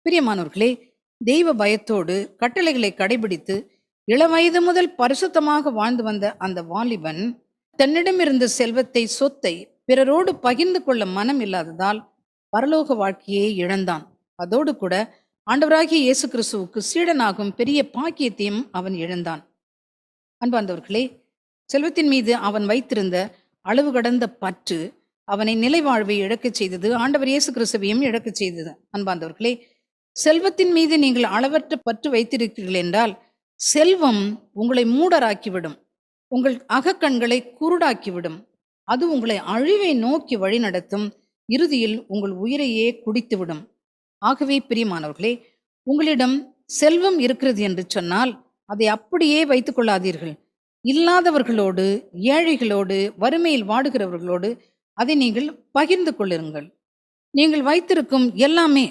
பிரியமானவர்களே, தெய்வ பயத்தோடு கட்டளைகளை கடைபிடித்து இளவயது முதல் பரிசுத்தமாக வாழ்ந்து வந்த அந்த வாலிபன் தன்னிடமிருந்த செல்வத்தை, சொத்தை பிறரோடு பகிர்ந்து கொள்ள மனம் இல்லாததால் பரலோக வாழ்க்கையை இழந்தான். அதோடு கூட ஆண்டவராகிய இயேசு கிறிஸ்துவுக்கு சீடனாகும் பெரிய பாக்கியத்தையும் அவன் இழந்தான். அன்பார்ந்தவர்களே, செல்வத்தின் மீது அவன் வைத்திருந்த அளவு கடந்த பற்று அவனை நிலைவாழ்வை இழக்கச் செய்தது. ஆண்டவர் இயேசு கிறிஸ்துவையும் இழக்கச் செய்தது. அன்பார்ந்தவர்களே, செல்வத்தின் மீது நீங்கள் அளவற்ற பற்று வைத்திருக்கிறீர்கள் என்றால் செல்வம் உங்களை மூடராக்கிவிடும், உங்கள் அகக்கண்களை குருடாக்கிவிடும். அது உங்களை அழிவை நோக்கி வழிநடத்தும். இறுதியில் உங்கள் உயிரையே குடித்துவிடும். ஆகவே பிரியமானவர்களே, உங்களிடம் செல்வம் இருக்கிறது என்று சொன்னால் அதை அப்படியே வைத்துக் கொள்ளாதீர்கள். இல்லாதவர்களோடு, ஏழைகளோடு, வறுமையில் வாடுகிறவர்களோடு அதை நீங்கள் பகிர்ந்து கொள்ளுங்கள். நீங்கள் வைத்திருக்கும் எல்லாமே